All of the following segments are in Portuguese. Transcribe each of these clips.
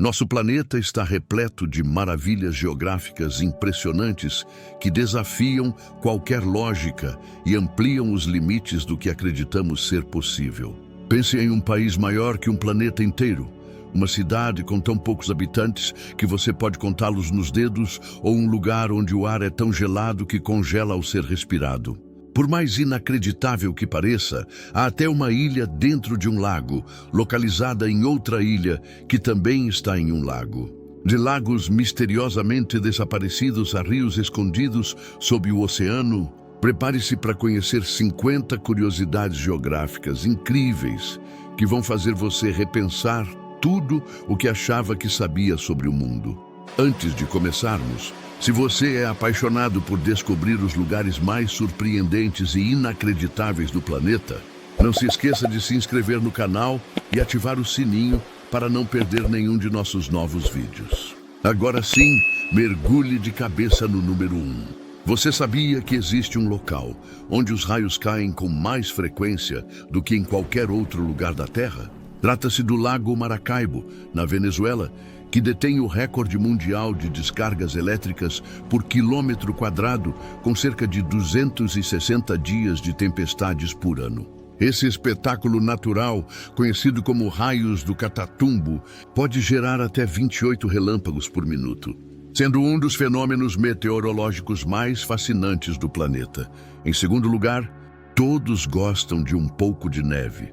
Nosso planeta está repleto de maravilhas geográficas impressionantes que desafiam qualquer lógica e ampliam os limites do que acreditamos ser possível. Pense em um país maior que um planeta inteiro, uma cidade com tão poucos habitantes que você pode contá-los nos dedos, ou um lugar onde o ar é tão gelado que congela ao ser respirado. Por mais inacreditável que pareça, há até uma ilha dentro de um lago, localizada em outra ilha que também está em um lago. De lagos misteriosamente desaparecidos a rios escondidos sob o oceano, prepare-se para conhecer 50 curiosidades geográficas incríveis que vão fazer você repensar tudo o que achava que sabia sobre o mundo. Antes de começarmos, se você é apaixonado por descobrir os lugares mais surpreendentes e inacreditáveis do planeta, não se esqueça de se inscrever no canal e ativar o sininho para não perder nenhum de nossos novos vídeos. Agora sim, mergulhe de cabeça no número 1. Você sabia que existe um local onde os raios caem com mais frequência do que em qualquer outro lugar da Terra? Trata-se do Lago Maracaibo, na Venezuela, que detém o recorde mundial de descargas elétricas por quilômetro quadrado, com cerca de 260 dias de tempestades por ano. Esse espetáculo natural, conhecido como raios do Catatumbo, pode gerar até 28 relâmpagos por minuto, sendo um dos fenômenos meteorológicos mais fascinantes do planeta. Em segundo lugar, todos gostam de um pouco de neve.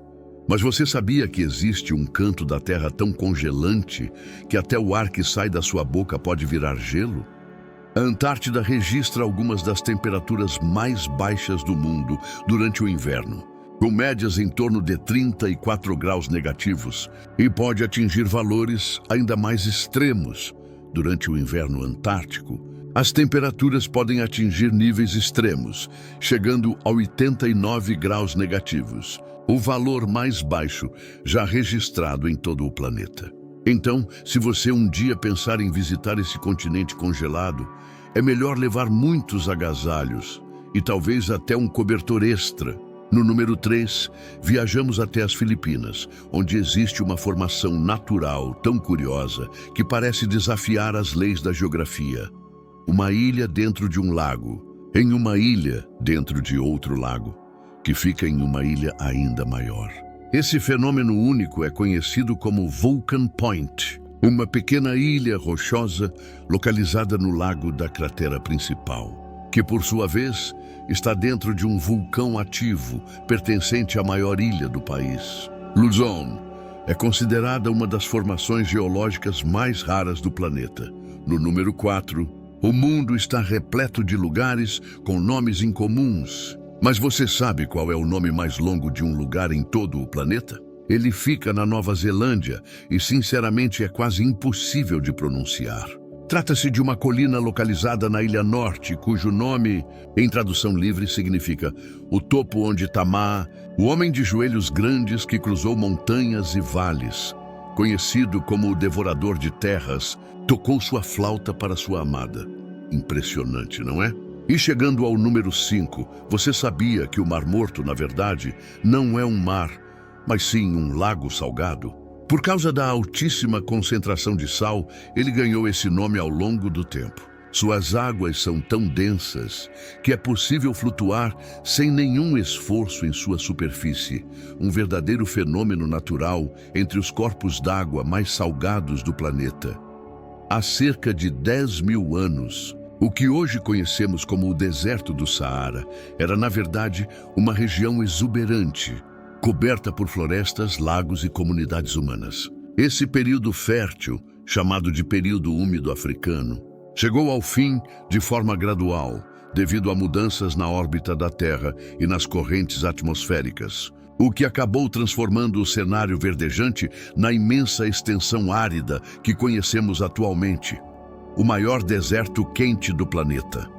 Mas você sabia que existe um canto da Terra tão congelante que até o ar que sai da sua boca pode virar gelo? A Antártida registra algumas das temperaturas mais baixas do mundo durante o inverno, com médias em torno de 34 graus negativos, e pode atingir valores ainda mais extremos durante o inverno antártico. As temperaturas podem atingir níveis extremos, chegando a 89 graus negativos, o valor mais baixo já registrado em todo o planeta. Então, se você um dia pensar em visitar esse continente congelado, é melhor levar muitos agasalhos e talvez até um cobertor extra. No número 3, viajamos até as Filipinas, onde existe uma formação natural tão curiosa que parece desafiar as leis da geografia. Uma ilha dentro de um lago, em uma ilha dentro de outro lago, que fica em uma ilha ainda maior. Esse fenômeno único é conhecido como Vulcan Point, uma pequena ilha rochosa localizada no lago da cratera principal, que por sua vez está dentro de um vulcão ativo pertencente à maior ilha do país. Luzon é considerada uma das formações geológicas mais raras do planeta. No número 4, o mundo está repleto de lugares com nomes incomuns. Mas você sabe qual é o nome mais longo de um lugar em todo o planeta? Ele fica na Nova Zelândia e, sinceramente, é quase impossível de pronunciar. Trata-se de uma colina localizada na Ilha Norte, cujo nome, em tradução livre, significa o topo onde Tamá, o homem de joelhos grandes que cruzou montanhas e vales, conhecido como o devorador de terras, tocou sua flauta para sua amada. Impressionante, não é? E chegando ao número 5, você sabia que o Mar Morto, na verdade, não é um mar, mas sim um lago salgado? Por causa da altíssima concentração de sal, ele ganhou esse nome ao longo do tempo. Suas águas são tão densas que é possível flutuar sem nenhum esforço em sua superfície, um verdadeiro fenômeno natural entre os corpos d'água mais salgados do planeta. Há cerca de 10.000 anos, o que hoje conhecemos como o deserto do Saara era, na verdade, uma região exuberante, coberta por florestas, lagos e comunidades humanas. Esse período fértil, chamado de período úmido africano, chegou ao fim de forma gradual, devido a mudanças na órbita da Terra e nas correntes atmosféricas, o que acabou transformando o cenário verdejante na imensa extensão árida que conhecemos atualmente, o maior deserto quente do planeta.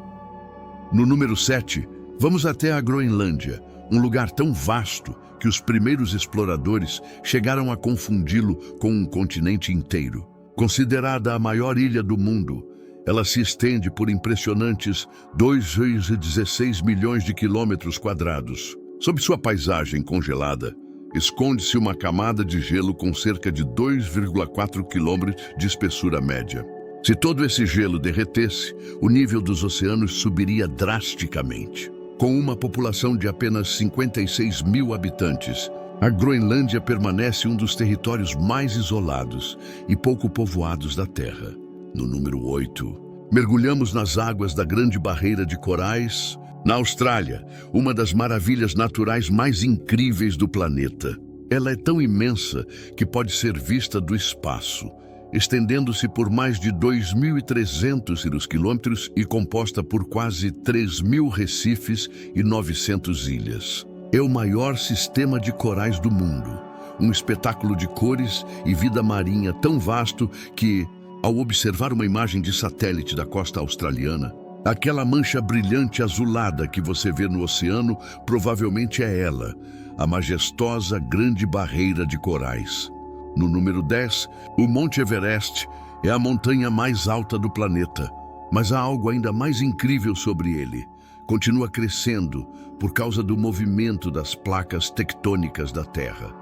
No número 7, vamos até a Groenlândia, um lugar tão vasto que os primeiros exploradores chegaram a confundi-lo com um continente inteiro. Considerada a maior ilha do mundo, ela se estende por impressionantes 2,16 milhões de quilômetros quadrados. Sob sua paisagem congelada, esconde-se uma camada de gelo com cerca de 2,4 quilômetros de espessura média. Se todo esse gelo derretesse, o nível dos oceanos subiria drasticamente. Com uma população de apenas 56 mil habitantes, a Groenlândia permanece um dos territórios mais isolados e pouco povoados da Terra. No número 8, mergulhamos nas águas da Grande Barreira de Corais, na Austrália, uma das maravilhas naturais mais incríveis do planeta. Ela é tão imensa que pode ser vista do espaço, estendendo-se por mais de 2.300 quilômetros e composta por quase 3.000 recifes e 900 ilhas. É o maior sistema de corais do mundo, um espetáculo de cores e vida marinha tão vasto que, ao observar uma imagem de satélite da costa australiana, aquela mancha brilhante azulada que você vê no oceano provavelmente é ela, a majestosa Grande Barreira de Corais. No número 10, o Monte Everest é a montanha mais alta do planeta, mas há algo ainda mais incrível sobre ele. Continua crescendo por causa do movimento das placas tectônicas da Terra.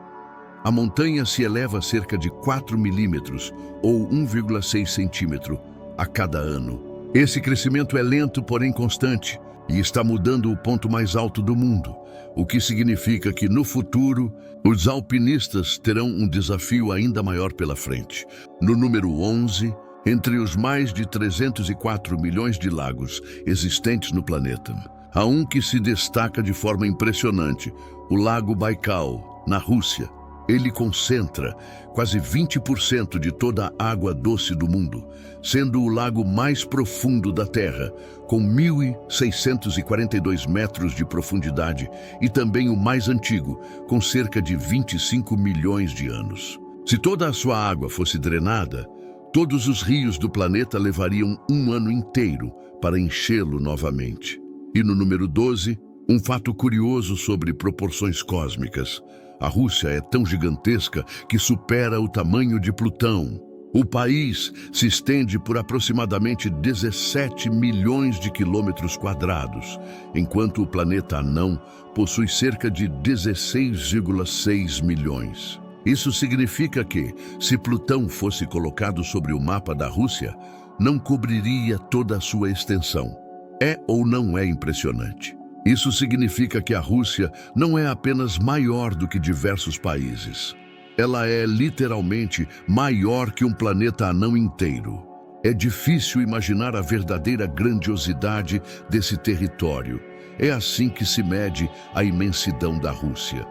A montanha se eleva cerca de 4 milímetros, ou 1,6 centímetro, a cada ano. Esse crescimento é lento, porém constante, e está mudando o ponto mais alto do mundo, o que significa que, no futuro, os alpinistas terão um desafio ainda maior pela frente. No número 11, entre os mais de 304 milhões de lagos existentes no planeta, há um que se destaca de forma impressionante, o Lago Baikal, na Rússia. Ele concentra quase 20% de toda a água doce do mundo, sendo o lago mais profundo da Terra, com 1.642 metros de profundidade, e também o mais antigo, com cerca de 25 milhões de anos. Se toda a sua água fosse drenada, todos os rios do planeta levariam um ano inteiro para enchê-lo novamente. E no número 12, um fato curioso sobre proporções cósmicas. A Rússia é tão gigantesca que supera o tamanho de Plutão. O país se estende por aproximadamente 17 milhões de quilômetros quadrados, enquanto o planeta anão possui cerca de 16,6 milhões. Isso significa que, se Plutão fosse colocado sobre o mapa da Rússia, não cobriria toda a sua extensão. É ou não é impressionante? Isso significa que a Rússia não é apenas maior do que diversos países. Ela é literalmente maior que um planeta anão inteiro. É difícil imaginar a verdadeira grandiosidade desse território. É assim que se mede a imensidão da Rússia.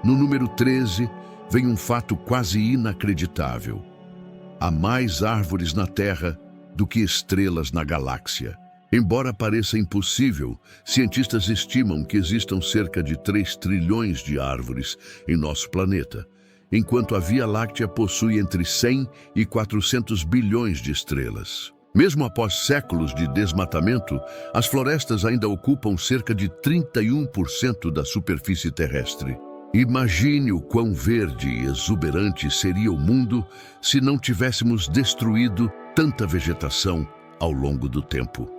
No número 13, vem um fato quase inacreditável. Há mais árvores na Terra do que estrelas na galáxia. Embora pareça impossível, cientistas estimam que existam cerca de 3 trilhões de árvores em nosso planeta, enquanto a Via Láctea possui entre 100 e 400 bilhões de estrelas. Mesmo após séculos de desmatamento, as florestas ainda ocupam cerca de 31% da superfície terrestre. Imagine o quão verde e exuberante seria o mundo se não tivéssemos destruído tanta vegetação ao longo do tempo.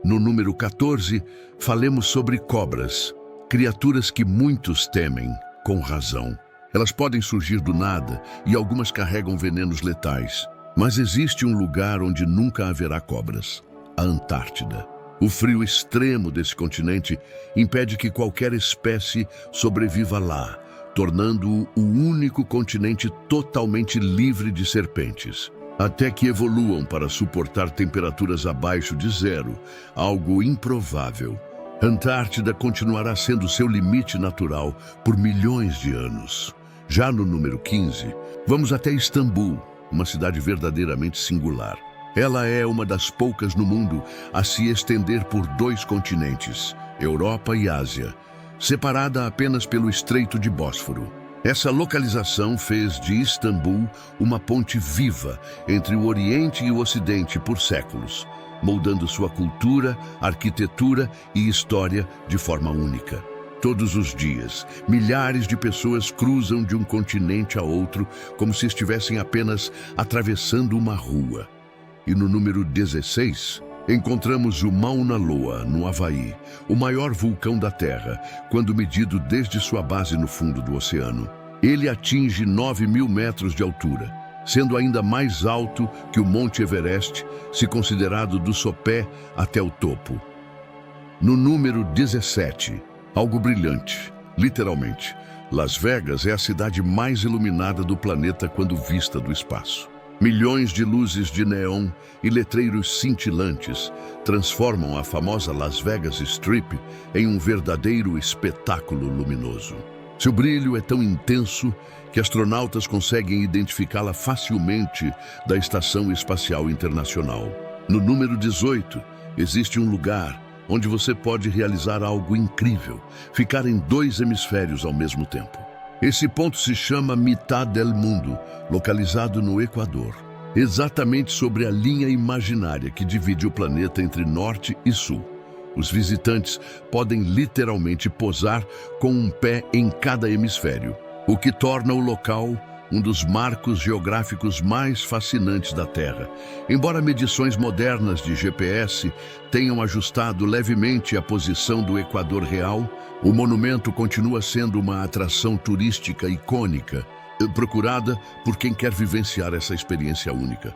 No número 14, falemos sobre cobras, criaturas que muitos temem, com razão. Elas podem surgir do nada e algumas carregam venenos letais. Mas existe um lugar onde nunca haverá cobras: a Antártida. O frio extremo desse continente impede que qualquer espécie sobreviva lá, tornando-o o único continente totalmente livre de serpentes. Até que evoluam para suportar temperaturas abaixo de zero, algo improvável. Antártida continuará sendo seu limite natural por milhões de anos. Já no número 15, vamos até Istambul, uma cidade verdadeiramente singular. Ela é uma das poucas no mundo a se estender por 2 continentes, Europa e Ásia, separada apenas pelo Estreito de Bósforo. Essa localização fez de Istambul uma ponte viva entre o Oriente e o Ocidente por séculos, moldando sua cultura, arquitetura e história de forma única. Todos os dias, milhares de pessoas cruzam de um continente a outro como se estivessem apenas atravessando uma rua. E no número 16, Encontramos o Mauna Loa, no Havaí, o maior vulcão da Terra, quando medido desde sua base no fundo do oceano. Ele atinge 9.000 metros de altura, sendo ainda mais alto que o Monte Everest, se considerado do sopé até o topo. No número 17, algo brilhante, literalmente. Las Vegas é a cidade mais iluminada do planeta quando vista do espaço. Milhões de luzes de neon e letreiros cintilantes transformam a famosa Las Vegas Strip em um verdadeiro espetáculo luminoso. Seu brilho é tão intenso que astronautas conseguem identificá-la facilmente da Estação Espacial Internacional. No número 18, existe um lugar onde você pode realizar algo incrível, ficar em 2 hemisférios ao mesmo tempo. Esse ponto se chama Mitad del Mundo, localizado no Equador, exatamente sobre a linha imaginária que divide o planeta entre norte e sul. Os visitantes podem literalmente posar com um pé em cada hemisfério, o que torna o local um dos marcos geográficos mais fascinantes da Terra. Embora medições modernas de GPS tenham ajustado levemente a posição do Equador real, o monumento continua sendo uma atração turística icônica, procurada por quem quer vivenciar essa experiência única.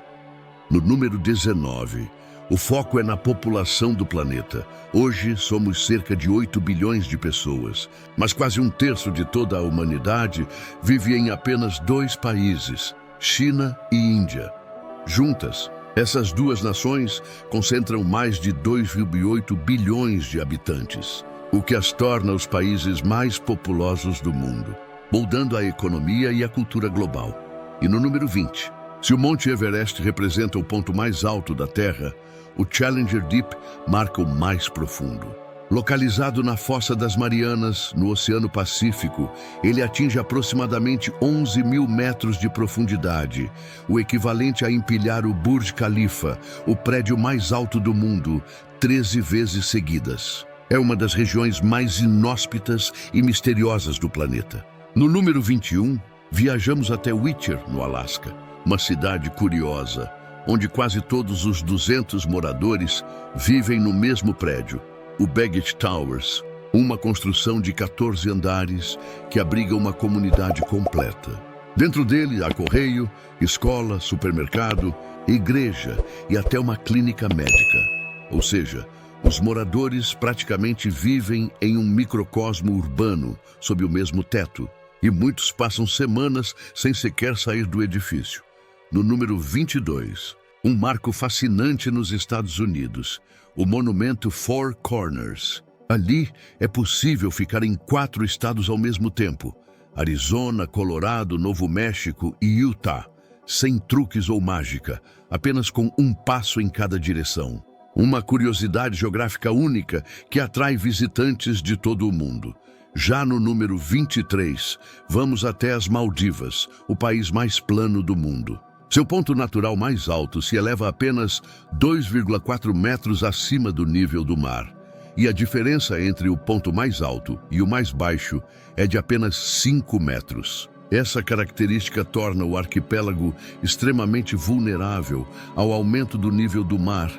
No número 19, o foco é na população do planeta. Hoje somos cerca de 8 bilhões de pessoas, mas quase 1/3 de toda a humanidade vive em apenas 2 países, China e Índia. Juntas, essas 2 nações concentram mais de 2,8 bilhões de habitantes, o que as torna os países mais populosos do mundo, moldando a economia e a cultura global. E no número 20, se o Monte Everest representa o ponto mais alto da Terra, o Challenger Deep marca o mais profundo. Localizado na Fossa das Marianas, no Oceano Pacífico, ele atinge aproximadamente 11.000 metros de profundidade, o equivalente a empilhar o Burj Khalifa, o prédio mais alto do mundo, 13 vezes seguidas. É uma das regiões mais inóspitas e misteriosas do planeta. No número 21, viajamos até Whistler, no Alasca, uma cidade curiosa, onde quase todos os 200 moradores vivem no mesmo prédio, o Baggett Towers, uma construção de 14 andares que abriga uma comunidade completa. Dentro dele há correio, escola, supermercado, igreja e até uma clínica médica. Ou seja, os moradores praticamente vivem em um microcosmo urbano sob o mesmo teto, e muitos passam semanas sem sequer sair do edifício. No número 22, um marco fascinante nos Estados Unidos, o monumento Four Corners. Ali é possível ficar em 4 estados ao mesmo tempo: Arizona, Colorado, Novo México e Utah, sem truques ou mágica, apenas com um passo em cada direção. Uma curiosidade geográfica única que atrai visitantes de todo o mundo. Já no número 23, vamos até as Maldivas, o país mais plano do mundo. Seu ponto natural mais alto se eleva apenas 2,4 metros acima do nível do mar. E a diferença entre o ponto mais alto e o mais baixo é de apenas 5 metros. Essa característica torna o arquipélago extremamente vulnerável ao aumento do nível do mar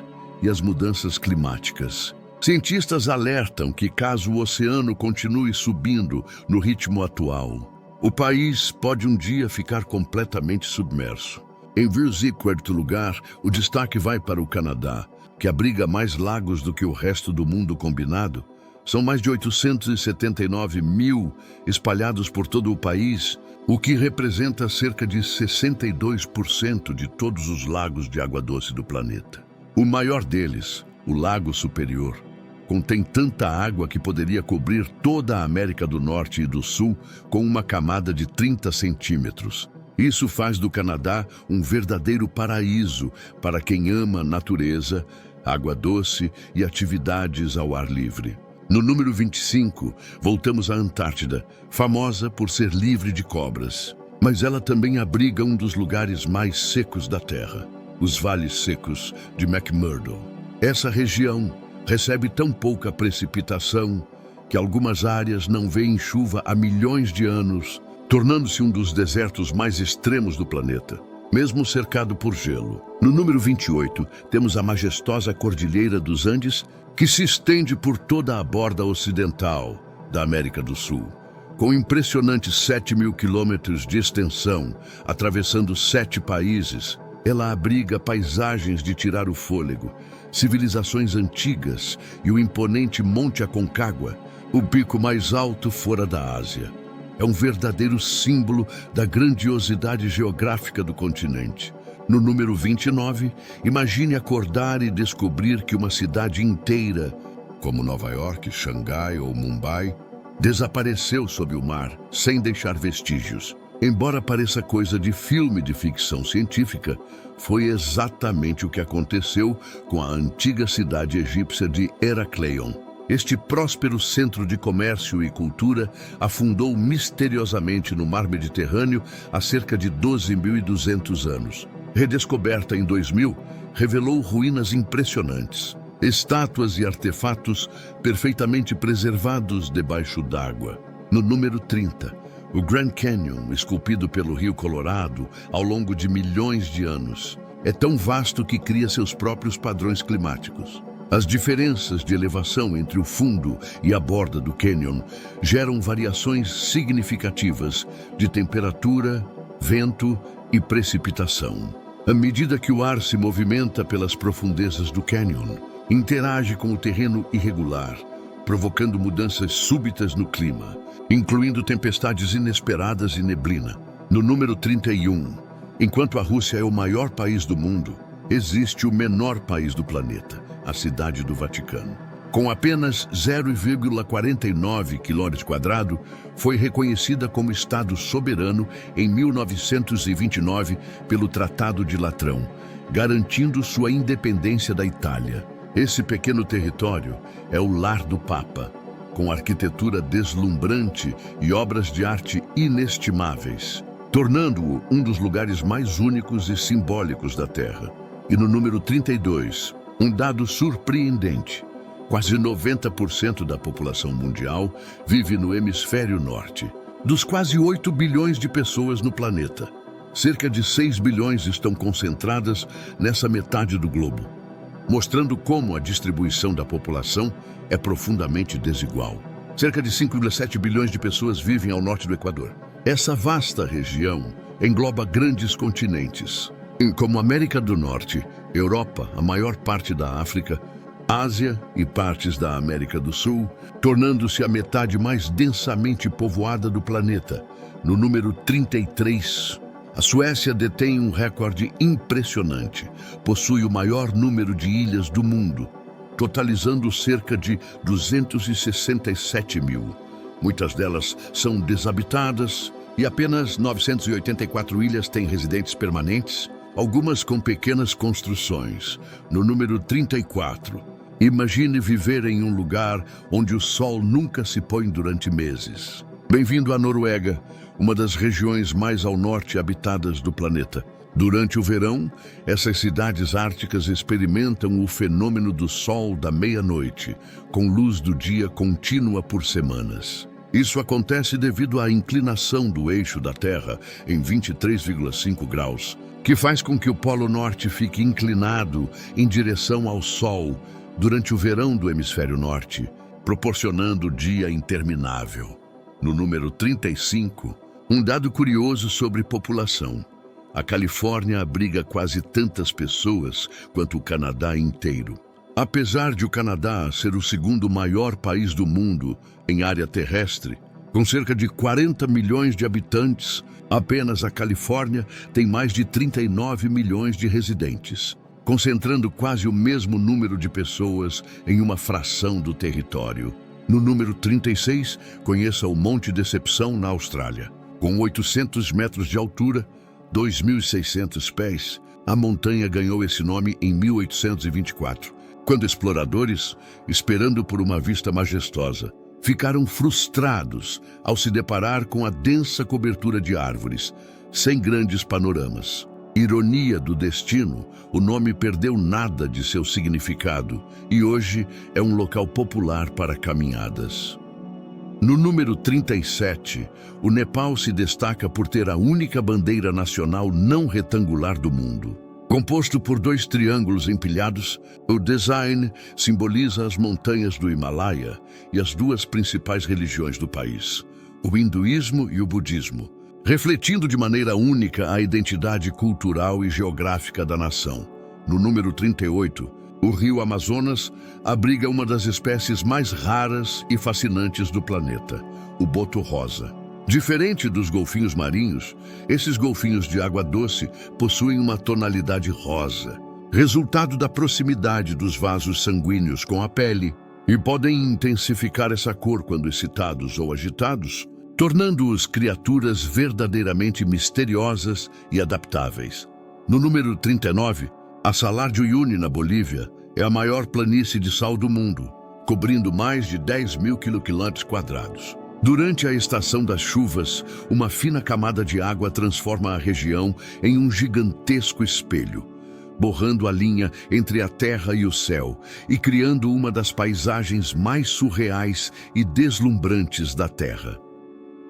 e às mudanças climáticas. Cientistas alertam que, caso o oceano continue subindo no ritmo atual, o país pode um dia ficar completamente submerso. Em 24º lugar, o destaque vai para o Canadá, que abriga mais lagos do que o resto do mundo combinado. São mais de 879 mil espalhados por todo o país, o que representa cerca de 62% de todos os lagos de água doce do planeta. O maior deles, o Lago Superior, contém tanta água que poderia cobrir toda a América do Norte e do Sul com uma camada de 30 centímetros. Isso faz do Canadá um verdadeiro paraíso para quem ama a natureza, água doce e atividades ao ar livre. No número 25, voltamos à Antártida, famosa por ser livre de cobras. Mas ela também abriga um dos lugares mais secos da Terra, os vales secos de McMurdo. Essa região recebe tão pouca precipitação que algumas áreas não veem chuva há milhões de anos, tornando-se um dos desertos mais extremos do planeta. mesmo cercado por gelo. No número 28, temos a majestosa Cordilheira dos Andes, que se estende por toda a borda ocidental da América do Sul, com impressionantes 7.000 quilômetros de extensão, atravessando 7 países. Ela abriga paisagens de tirar o fôlego, civilizações antigas e o imponente Monte Aconcagua, o pico mais alto fora da Ásia. É um verdadeiro símbolo da grandiosidade geográfica do continente. No número 29, imagine acordar e descobrir que uma cidade inteira, como Nova York, Xangai ou Mumbai, desapareceu sob o mar, sem deixar vestígios. Embora pareça coisa de filme de ficção científica, foi exatamente o que aconteceu com a antiga cidade egípcia de Heracleion. Este próspero centro de comércio e cultura afundou misteriosamente no mar Mediterrâneo há cerca de 12.200 anos. Redescoberta em 2000, revelou ruínas impressionantes, estátuas e artefatos perfeitamente preservados debaixo d'água. No número 30, o Grand Canyon, esculpido pelo Rio Colorado ao longo de milhões de anos, é tão vasto que cria seus próprios padrões climáticos. As diferenças de elevação entre o fundo e a borda do cânion geram variações significativas de temperatura, vento e precipitação. À medida que o ar se movimenta pelas profundezas do cânion, interage com o terreno irregular, provocando mudanças súbitas no clima, incluindo tempestades inesperadas e neblina. No número 31, enquanto a Rússia é o maior país do mundo, existe o menor país do planeta, a Cidade do Vaticano. Com apenas 0,49 km², foi reconhecida como Estado soberano em 1929 pelo Tratado de Latrão, garantindo sua independência da Itália. Esse pequeno território é o lar do Papa, com arquitetura deslumbrante e obras de arte inestimáveis, tornando-o um dos lugares mais únicos e simbólicos da Terra. E no número 32, um dado surpreendente: quase 90% da população mundial vive no hemisfério norte. Dos quase 8 bilhões de pessoas no planeta, cerca de 6 bilhões estão concentradas nessa metade do globo, mostrando como a distribuição da população é profundamente desigual. Cerca de 5,7 bilhões de pessoas vivem ao norte do Equador. Essa vasta região engloba grandes continentes, como América do Norte, Europa, a maior parte da África, Ásia e partes da América do Sul, tornando-se a metade mais densamente povoada do planeta. No número 33, a Suécia detém um recorde impressionante. Possui o maior número de ilhas do mundo, totalizando cerca de 267 mil. Muitas delas são desabitadas e apenas 984 ilhas têm residentes permanentes, algumas com pequenas construções. No número 34, imagine viver em um lugar onde o sol nunca se põe durante meses. Bem-vindo à Noruega, uma das regiões mais ao norte habitadas do planeta. Durante o verão, essas cidades árticas experimentam o fenômeno do sol da meia-noite, com luz do dia contínua por semanas. Isso acontece devido à inclinação do eixo da Terra em 23,5 graus, que faz com que o Polo Norte fique inclinado em direção ao Sol durante o verão do hemisfério norte, proporcionando dia interminável. No número 35, um dado curioso sobre população. A Califórnia abriga quase tantas pessoas quanto o Canadá inteiro. Apesar de o Canadá ser o segundo maior país do mundo em área terrestre, com cerca de 40 milhões de habitantes, apenas a Califórnia tem mais de 39 milhões de residentes, concentrando quase o mesmo número de pessoas em uma fração do território. No número 36, conheça o Monte Decepção, na Austrália. Com 800 metros de altura, 2.600 pés, a montanha ganhou esse nome em 1824, quando exploradores, esperando por uma vista majestosa, ficaram frustrados ao se deparar com a densa cobertura de árvores, sem grandes panoramas. Ironia do destino, o nome perdeu nada de seu significado e hoje é um local popular para caminhadas. No número 37, o Nepal se destaca por ter a única bandeira nacional não retangular do mundo. Composto por 2 triângulos empilhados, o design simboliza as montanhas do Himalaia e as 2 principais religiões do país, o hinduísmo e o budismo, refletindo de maneira única a identidade cultural e geográfica da nação. No número 38, o rio Amazonas abriga uma das espécies mais raras e fascinantes do planeta, o boto rosa. Diferente dos golfinhos marinhos, esses golfinhos de água doce possuem uma tonalidade rosa, resultado da proximidade dos vasos sanguíneos com a pele, e podem intensificar essa cor quando excitados ou agitados, tornando-os criaturas verdadeiramente misteriosas e adaptáveis. No número 39, a Salar de Uyuni, na Bolívia, é a maior planície de sal do mundo, cobrindo mais de 10.000 km². Durante a estação das chuvas, uma fina camada de água transforma a região em um gigantesco espelho, borrando a linha entre a terra e o céu e criando uma das paisagens mais surreais e deslumbrantes da Terra.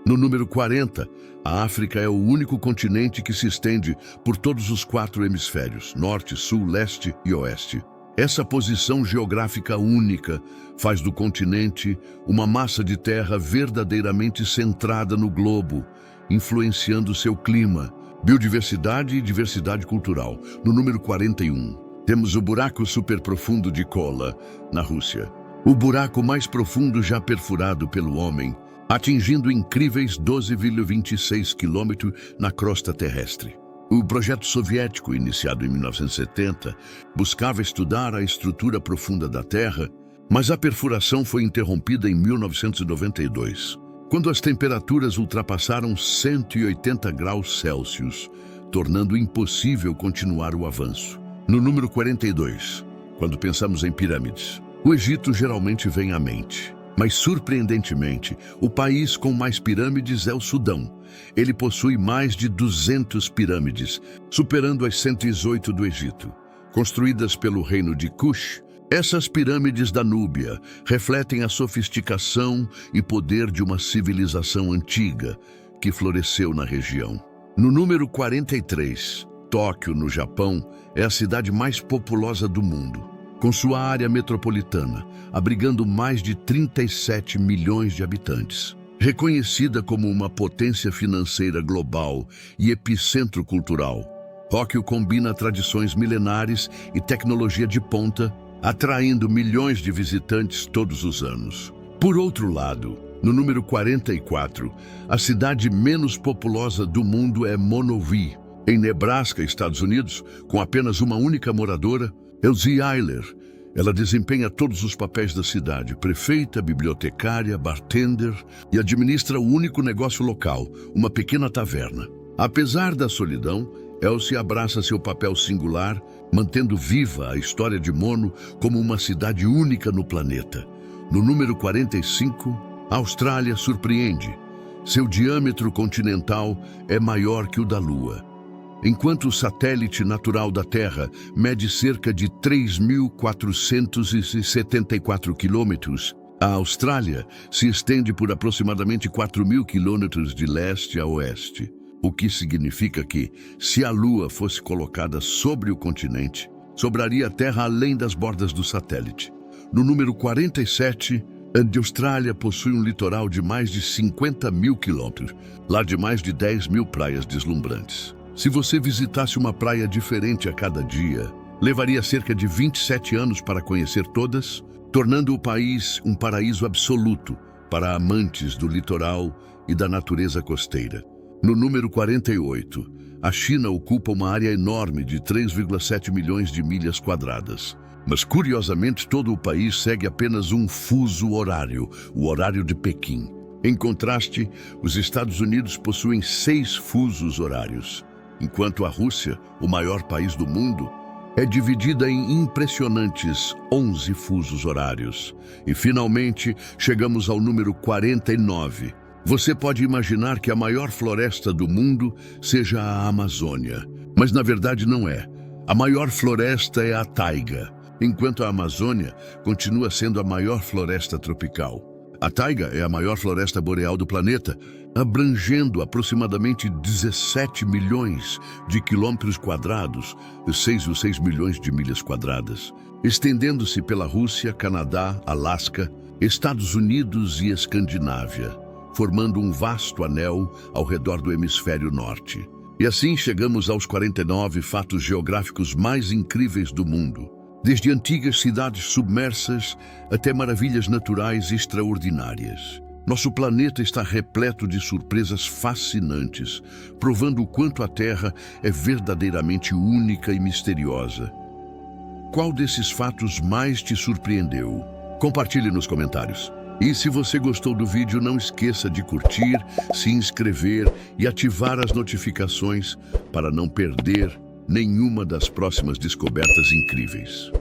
No número 40, a África é o único continente que se estende por todos os 4 hemisférios, norte, sul, leste e oeste. Essa posição geográfica única faz do continente uma massa de terra verdadeiramente centrada no globo, influenciando seu clima, biodiversidade e diversidade cultural. No número 41, temos o buraco superprofundo de Kola, na Rússia. O buraco mais profundo já perfurado pelo homem, atingindo incríveis 12,26 km na crosta terrestre. O projeto soviético, iniciado em 1970, buscava estudar a estrutura profunda da Terra, mas a perfuração foi interrompida em 1992, quando as temperaturas ultrapassaram 180 graus Celsius, tornando impossível continuar o avanço. No número 42, quando pensamos em pirâmides, o Egito geralmente vem à mente. Mas, surpreendentemente, o país com mais pirâmides é o Sudão. Ele possui mais de 200 pirâmides, superando as 118 do Egito. Construídas pelo reino de Kush, essas pirâmides da Núbia refletem a sofisticação e poder de uma civilização antiga que floresceu na região. No número 43, Tóquio, no Japão, é a cidade mais populosa do mundo, com sua área metropolitana, abrigando mais de 37 milhões de habitantes. Reconhecida como uma potência financeira global e epicentro cultural, Tóquio combina tradições milenares e tecnologia de ponta, atraindo milhões de visitantes todos os anos. Por outro lado, no número 44, a cidade menos populosa do mundo é Monrovia, em Nebraska, Estados Unidos, com apenas uma única moradora, Elsie Eiler. Ela desempenha todos os papéis da cidade, prefeita, bibliotecária, bartender, e administra o único negócio local, uma pequena taverna. Apesar da solidão, Elsie abraça seu papel singular, mantendo viva a história de Mono como uma cidade única no planeta. No número 45, a Austrália surpreende. Seu diâmetro continental é maior que o da Lua. Enquanto o satélite natural da Terra mede cerca de 3.474 quilômetros, a Austrália se estende por aproximadamente 4.000 quilômetros de leste a oeste, o que significa que, se a Lua fosse colocada sobre o continente, sobraria a Terra além das bordas do satélite. No número 47, a Austrália possui um litoral de mais de 50.000 quilômetros, lá de mais de 10.000 praias deslumbrantes. Se você visitasse uma praia diferente a cada dia, levaria cerca de 27 anos para conhecer todas, tornando o país um paraíso absoluto para amantes do litoral e da natureza costeira. No número 48, a China ocupa uma área enorme de 3,7 milhões de milhas quadradas. Mas, curiosamente, todo o país segue apenas um fuso horário, o horário de Pequim. Em contraste, os Estados Unidos possuem 6 fusos horários, enquanto a Rússia, o maior país do mundo, é dividida em impressionantes 11 fusos horários. E, finalmente, chegamos ao número 49. Você pode imaginar que a maior floresta do mundo seja a Amazônia, mas na verdade não é. A maior floresta é a taiga, enquanto a Amazônia continua sendo a maior floresta tropical. A taiga é a maior floresta boreal do planeta, abrangendo aproximadamente 17 milhões de quilômetros quadrados, 6,6 milhões de milhas quadradas, estendendo-se pela Rússia, Canadá, Alasca, Estados Unidos e Escandinávia, formando um vasto anel ao redor do hemisfério norte. E assim chegamos aos 49 fatos geográficos mais incríveis do mundo. Desde antigas cidades submersas até maravilhas naturais extraordinárias. Nosso planeta está repleto de surpresas fascinantes, provando o quanto a Terra é verdadeiramente única e misteriosa. Qual desses fatos mais te surpreendeu? Compartilhe nos comentários. E se você gostou do vídeo, não esqueça de curtir, se inscrever e ativar as notificações para não perder nenhuma das próximas descobertas incríveis.